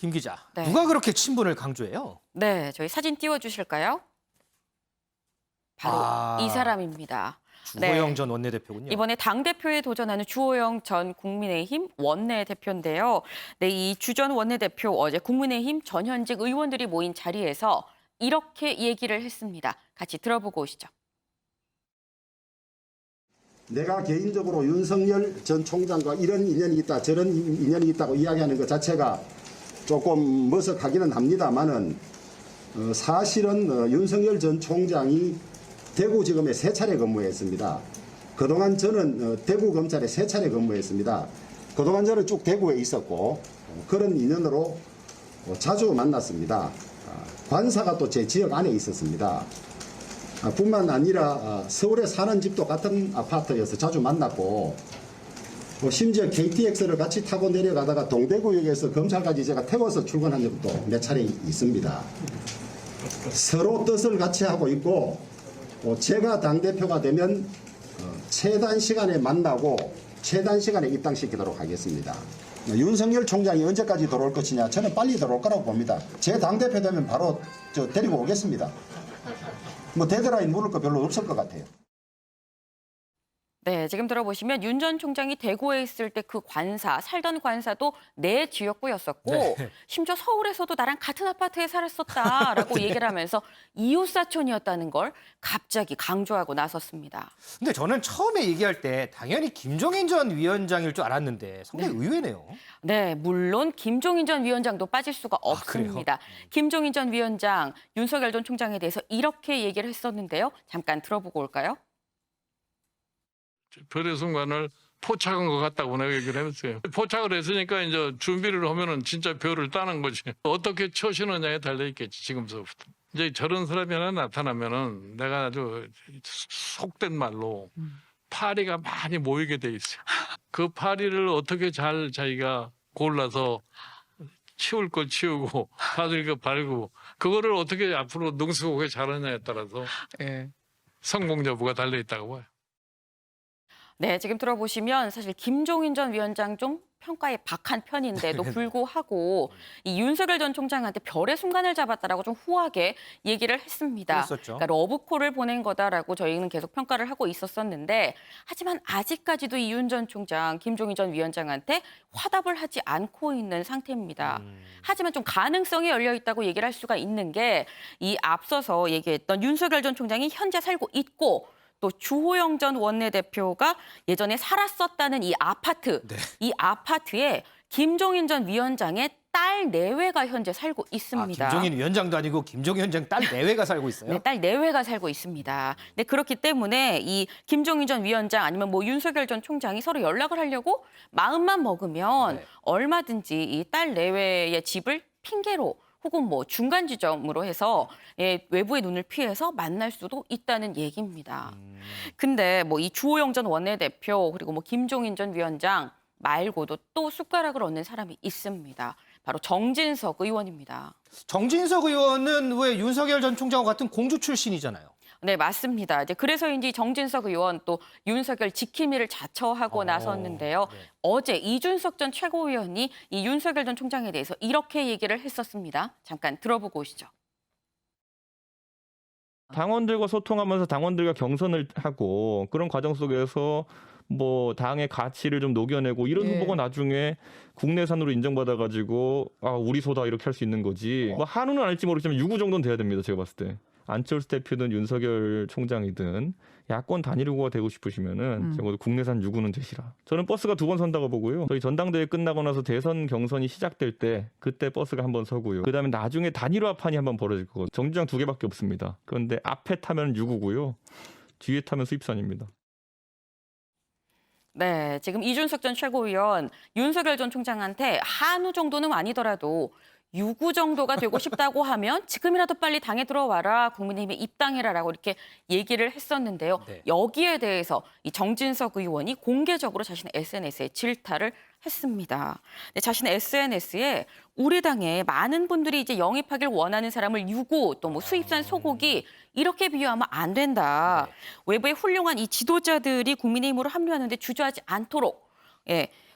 김 기자, 네. 누가 그렇게 친분을 강조해요? 네, 저희 사진 띄워주실까요? 바로 이 사람입니다. 주호영 네. 전 원내대표군요. 이번에 당대표에 도전하는 주호영 전 국민의힘 원내대표인데요. 네, 이 주 전 원내대표 어제 국민의힘 전현직 의원들이 모인 자리에서 이렇게 얘기를 했습니다. 같이 들어보고 오시죠. 내가 개인적으로 윤석열 전 총장과 이런 인연이 있다, 저런 인연이 있다고 이야기하는 것 자체가 조금 머쓱하기는 합니다만은 사실은 윤석열 전 총장이 대구지검에 3차례 근무했습니다. 그동안 저는 대구검찰에 3차례 근무했습니다. 그동안 저는 쭉 대구에 있었고 그런 인연으로 자주 만났습니다. 관사가 또 제 지역 안에 있었습니다. 뿐만 아니라 서울에 사는 집도 같은 아파트여서 자주 만났고 심지어 KTX를 같이 타고 내려가다가 동대구역에서 검찰까지 제가 태워서 출근한 적도 몇 차례 있습니다. 서로 뜻을 같이 하고 있고 제가 당대표가 되면 최단 시간에 만나고 최단 시간에 입당시키도록 하겠습니다. 윤석열 총장이 언제까지 들어올 것이냐, 저는 빨리 들어올 거라고 봅니다. 제 당대표 되면 바로 데리고 오겠습니다. 뭐 데드라인 물을 거 별로 없을 것 같아요. 네, 지금 들어보시면 윤 전 총장이 대구에 있을 때 그 관사, 살던 관사도 내 지역구였었고 네. 심지어 서울에서도 나랑 같은 아파트에 살았었다라고 네. 얘기를 하면서 이웃사촌이었다는 걸 갑자기 강조하고 나섰습니다. 근데 저는 처음에 얘기할 때 당연히 김종인 전 위원장일 줄 알았는데 상당히 의외네요. 네, 물론 김종인 전 위원장도 빠질 수가 그래요? 없습니다. 김종인 전 위원장, 윤석열 전 총장에 대해서 이렇게 얘기를 했었는데요. 잠깐 들어보고 올까요? 별의 순간을 포착한 것 같다고 내가 얘기를 했어요. 포착을 했으니까 이제 준비를 하면은 진짜 별을 따는 거지. 어떻게 쳐시느냐에 달려있겠지, 지금서부터. 이제 저런 사람이 하나 나타나면은 내가 아주 속된 말로 파리가 많이 모이게 돼 있어요. 그 파리를 어떻게 잘 자기가 골라서 치울 걸 치우고 바를 거 바르고 그거를 어떻게 앞으로 능숙하게 잘하냐에 따라서 성공 여부가 달려있다고 봐요. 네, 지금 들어보시면 사실 김종인 전 위원장 좀 평가에 박한 편인데도 불구하고 이 윤석열 전 총장한테 별의 순간을 잡았다라고 좀 후하게 얘기를 했습니다. 그랬었죠. 그러니까 러브콜을 보낸 거다라고 저희는 계속 평가를 하고 있었었는데 하지만 아직까지도 이 윤 전 총장, 김종인 전 위원장한테 화답을 하지 않고 있는 상태입니다. 하지만 좀 가능성이 열려 있다고 얘기를 할 수가 있는 게 이 앞서서 얘기했던 윤석열 전 총장이 현재 살고 있고 또 주호영 전 원내대표가 예전에 살았었다는 이 아파트, 네. 이 아파트에 김종인 전 위원장의 딸 내외가 현재 살고 있습니다. 김종인 위원장도 아니고 김종인 위원장 딸 내외가 살고 있어요? 네, 딸 내외가 살고 있습니다. 네, 그렇기 때문에 이 김종인 전 위원장 아니면 뭐 윤석열 전 총장이 서로 연락을 하려고 마음만 먹으면 네. 얼마든지 이 딸 내외의 집을 핑계로 혹은 뭐 중간 지점으로 해서 외부의 눈을 피해서 만날 수도 있다는 얘기입니다. 근데 뭐 이 주호영 전 원내대표 그리고 뭐 김종인 전 위원장 말고도 또 숟가락을 얹는 사람이 있습니다. 바로 정진석 의원입니다. 정진석 의원은 왜 윤석열 전 총장과 같은 공주 출신이잖아요. 네, 맞습니다. 이제 그래서인지 정진석 의원 또 윤석열 지킴이를 자처하고 나섰는데요. 네. 어제 이준석 전 최고위원이 이 윤석열 전 총장에 대해서 이렇게 얘기를 했었습니다. 잠깐 들어보고 오시죠. 당원들과 소통하면서 당원들과 경선을 하고 그런 과정 속에서 뭐 당의 가치를 좀 녹여내고 이런 후보가 나중에 국내산으로 인정받아가지고 우리 소다 이렇게 할 수 있는 거지. 뭐 한우는 아닐지 모르겠지만 유구 정도는 돼야 됩니다. 제가 봤을 때. 안철수 대표든 윤석열 총장이든 야권 단일 후보가 되고 싶으시면은 적어도 국내산 유구는 되시라. 저는 버스가 2번 선다고 보고요. 저희 전당대회 끝나고 나서 대선 경선이 시작될 때 그때 버스가 한 번 서고요. 그다음에 나중에 단일화판이 한 번 벌어질 거거든요. 정류장 2개밖에 없습니다. 그런데 앞에 타면 유구고요. 뒤에 타면 수입산입니다. 네, 지금 이준석 전 최고위원 윤석열 전 총장한테 한우 정도는 아니더라도 유구 정도가 되고 싶다고 하면 지금이라도 빨리 당에 들어와라, 국민의힘에 입당해라라고 이렇게 얘기를 했었는데요. 네. 여기에 대해서 이 정진석 의원이 공개적으로 자신의 SNS에 질타를 했습니다. 네, 자신의 SNS에 우리 당에 많은 분들이 이제 영입하길 원하는 사람을 유구 또 뭐 수입산 소고기 이렇게 비유하면 안 된다. 네. 외부의 훌륭한 이 지도자들이 국민의힘으로 합류하는데 주저하지 않도록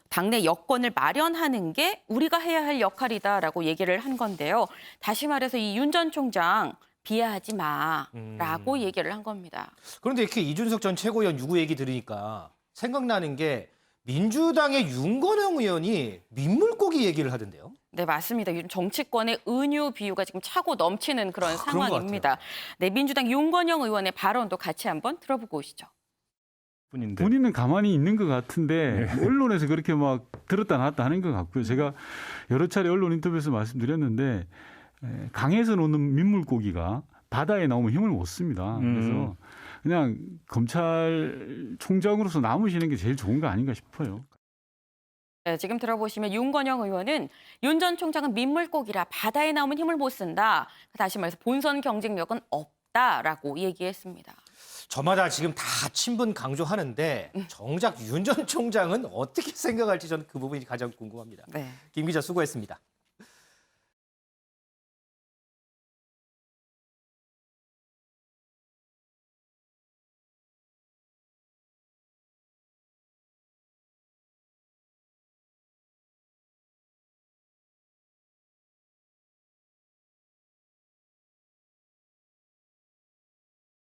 당내 여건을 마련하는 게 우리가 해야 할 역할이다라고 얘기를 한 건데요. 다시 말해서 이 윤 전 총장 비하하지 마라고 얘기를 한 겁니다. 그런데 이렇게 이준석 전 최고위원 유구 얘기 들으니까 생각나는 게 민주당의 윤건영 의원이 민물고기 얘기를 하던데요. 네, 맞습니다. 요즘 정치권의 은유 비유가 지금 차고 넘치는 그런 그런 것 상황입니다. 네, 민주당 윤건영 의원의 발언도 같이 한번 들어보고 오시죠. 본인은 가만히 있는 것 같은데 언론에서 그렇게 막 들었다 놨다 하는 것 같고요. 제가 여러 차례 언론 인터뷰에서 말씀드렸는데 강에서 노는 민물고기가 바다에 나오면 힘을 못 씁니다. 그래서 그냥 검찰총장으로서 남으시는 게 제일 좋은 거 아닌가 싶어요. 네, 지금 들어보시면 윤건영 의원은 윤 전 총장은 민물고기라 바다에 나오면 힘을 못 쓴다. 다시 말해서 본선 경쟁력은 없다라고 얘기했습니다. 저마다 지금 다 친분 강조하는데 정작 윤 전 총장은 어떻게 생각할지 저는 그 부분이 가장 궁금합니다. 네. 김 기자 수고했습니다.